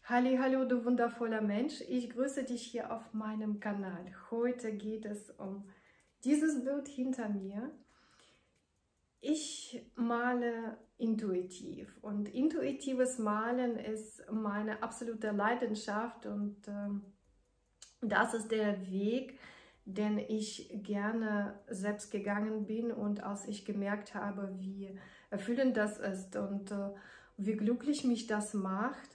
Hallo, du wundervoller Mensch. Ich grüße dich hier auf meinem Kanal. Heute geht es um dieses Bild hinter mir. Ich male intuitiv und intuitives Malen ist meine absolute Leidenschaft und das ist der Weg, den ich gerne selbst gegangen bin und als ich gemerkt habe, wie erfüllend das ist und wie glücklich mich das macht,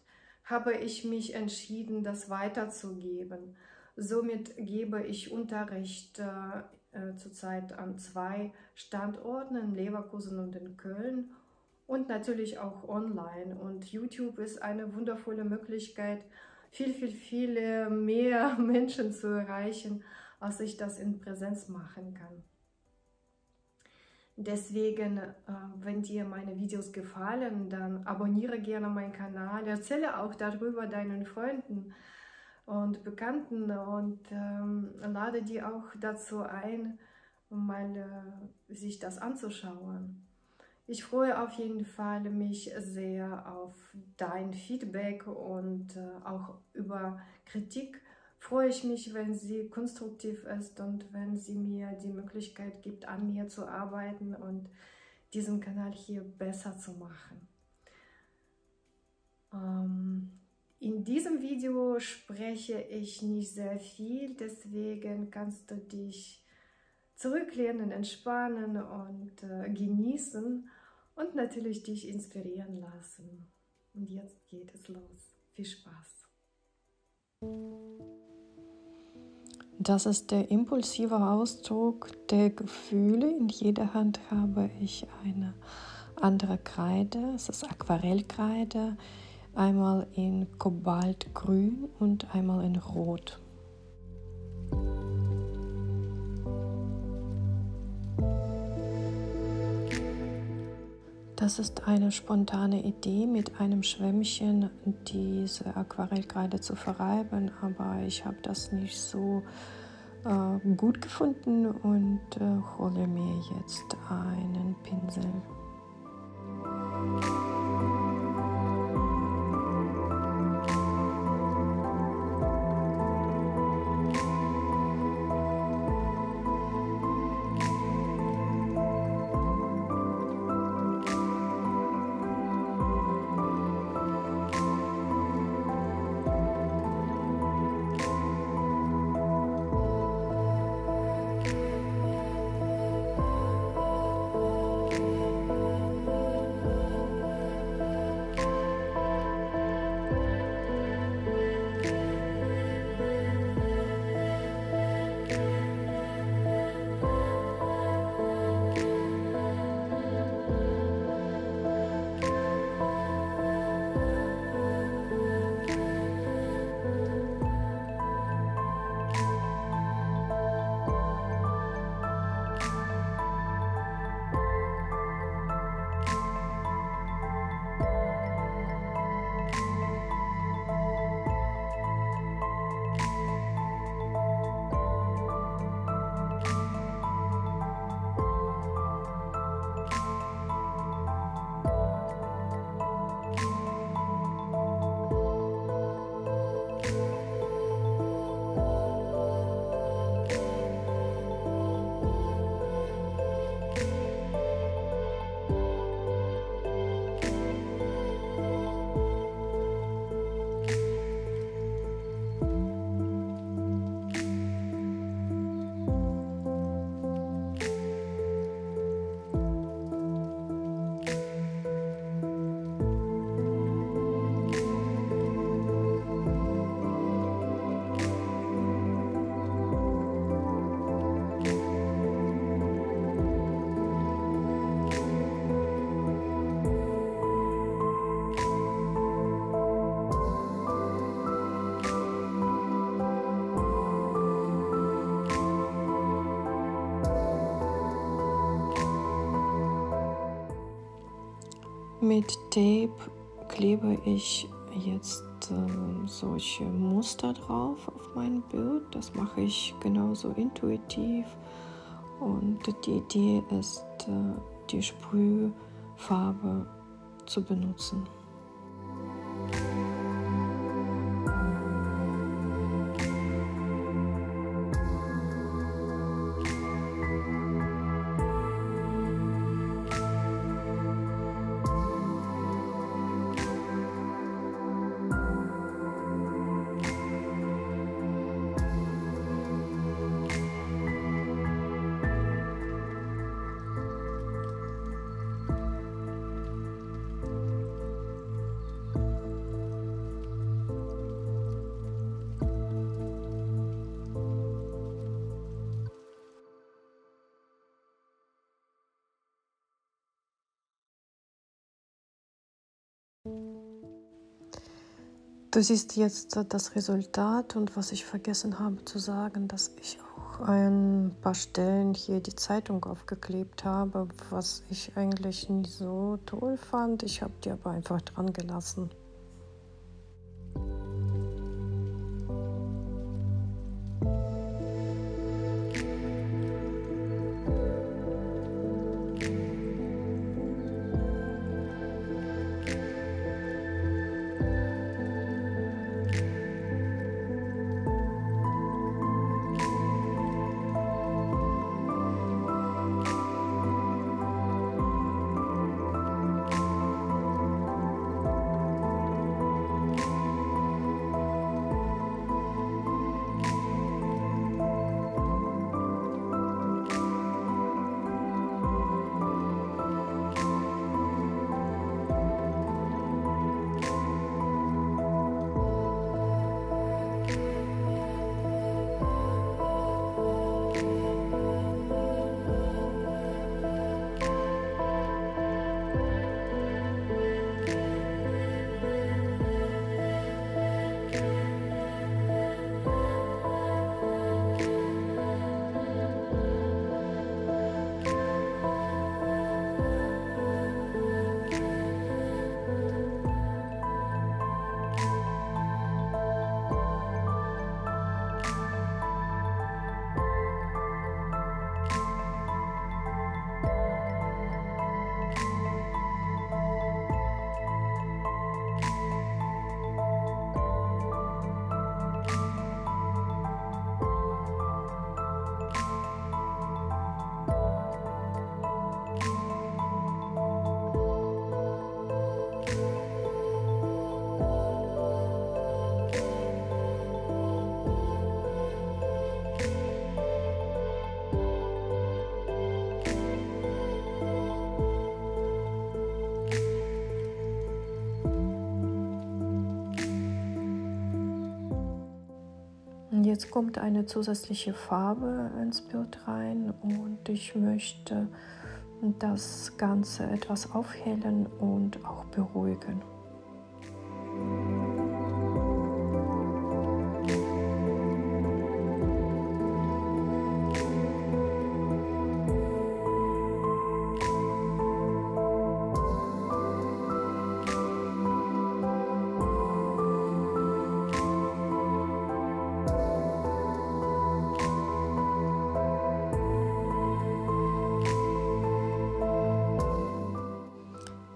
habe ich mich entschieden, das weiterzugeben. Somit gebe ich Unterricht zurzeit an 2 Standorten, in Leverkusen und in Köln und natürlich auch online. Und YouTube ist eine wundervolle Möglichkeit, viele mehr Menschen zu erreichen, als ich das in Präsenz machen kann. Deswegen, wenn dir meine Videos gefallen, dann abonniere gerne meinen Kanal, erzähle auch darüber deinen Freunden und Bekannten und lade die auch dazu ein, mal sich das anzuschauen. Ich freue auf jeden Fall mich sehr auf dein Feedback und auch über Kritik freue ich mich, wenn sie konstruktiv ist und wenn sie mir die Möglichkeit gibt, an mir zu arbeiten und diesen Kanal hier besser zu machen. In diesem Video spreche ich nicht sehr viel, deswegen kannst du dich zurücklehnen, entspannen und genießen und natürlich dich inspirieren lassen. Und jetzt geht es los. Viel Spaß! Das ist der impulsive Ausdruck der Gefühle. In jeder Hand habe ich eine andere Kreide. Es ist Aquarellkreide, einmal in Kobaltgrün und einmal in Rot. Das ist eine spontane Idee, mit einem Schwämmchen diese Aquarellkreide zu verreiben, aber ich habe das nicht so gut gefunden und hole mir jetzt einen Pinsel. Mit Tape klebe ich jetzt solche Muster drauf auf mein Bild. Das mache ich genauso intuitiv und die Idee ist, die Sprühfarbe zu benutzen. Du siehst jetzt das Resultat und was ich vergessen habe zu sagen, dass ich auch ein paar Stellen hier die Zeitung aufgeklebt habe, was ich eigentlich nicht so toll fand. Ich habe die aber einfach dran gelassen. Jetzt kommt eine zusätzliche Farbe ins Bild rein und ich möchte das Ganze etwas aufhellen und auch beruhigen.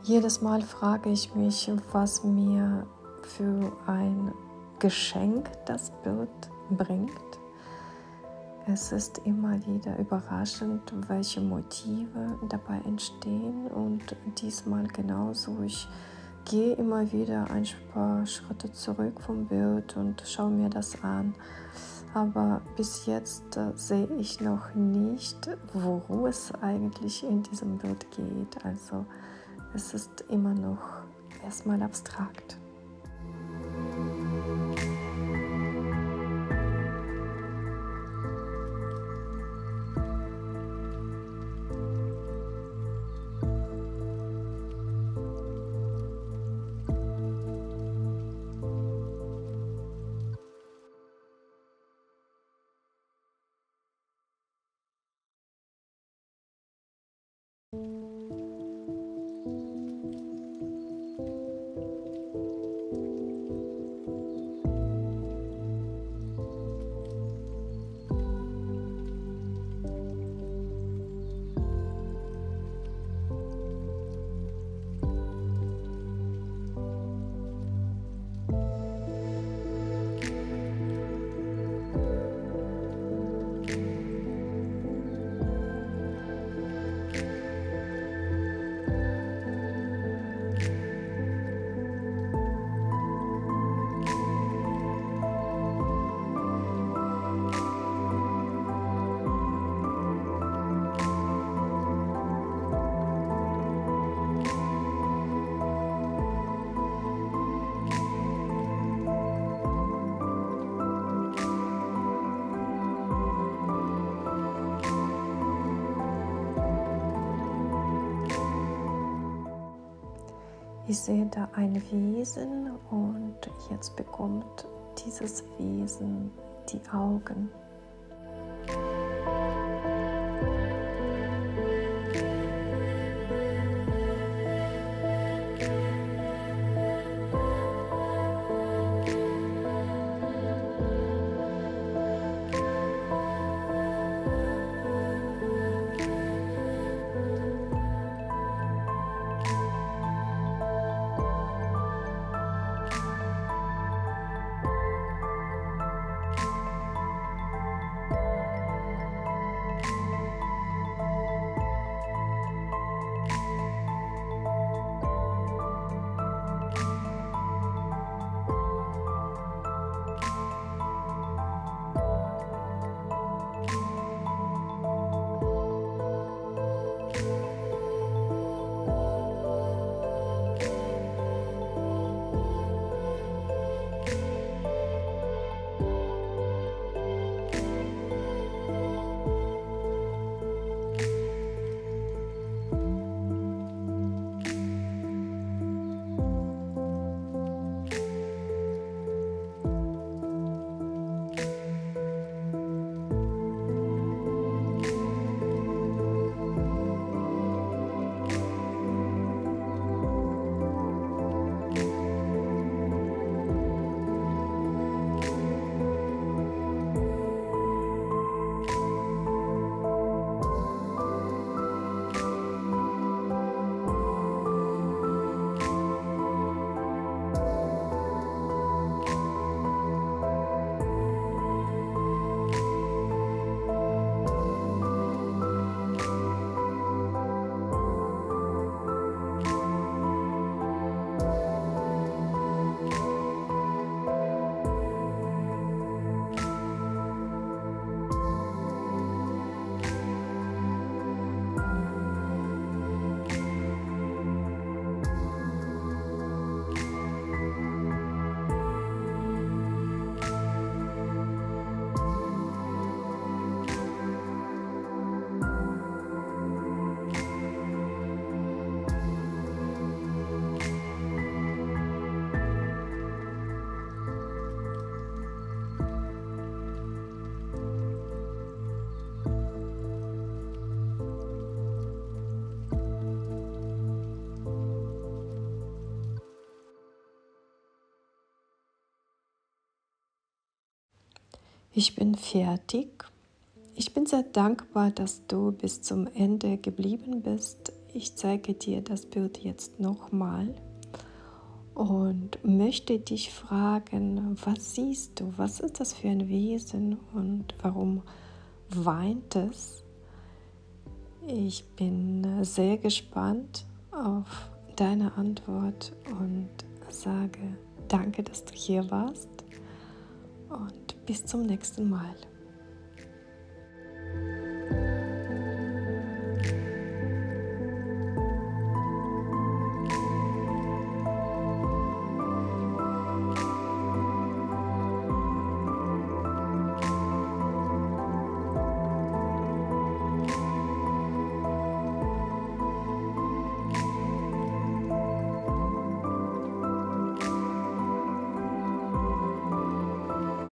Jedes Mal frage ich mich, was mir für ein Geschenk das Bild bringt. Es ist immer wieder überraschend, welche Motive dabei entstehen und diesmal genauso. Ich gehe immer wieder ein paar Schritte zurück vom Bild und schaue mir das an. Aber bis jetzt sehe ich noch nicht, worum es eigentlich in diesem Bild geht. Also es ist immer noch erstmal abstrakt. Ich sehe da ein Wesen und jetzt bekommt dieses Wesen die Augen. Ich bin fertig. Ich bin sehr dankbar, dass du bis zum Ende geblieben bist. Ich zeige dir das Bild jetzt nochmal und möchte dich fragen, was siehst du? Was ist das für ein Wesen und warum weint es? Ich bin sehr gespannt auf deine Antwort und sage danke, dass du hier warst und bis zum nächsten Mal.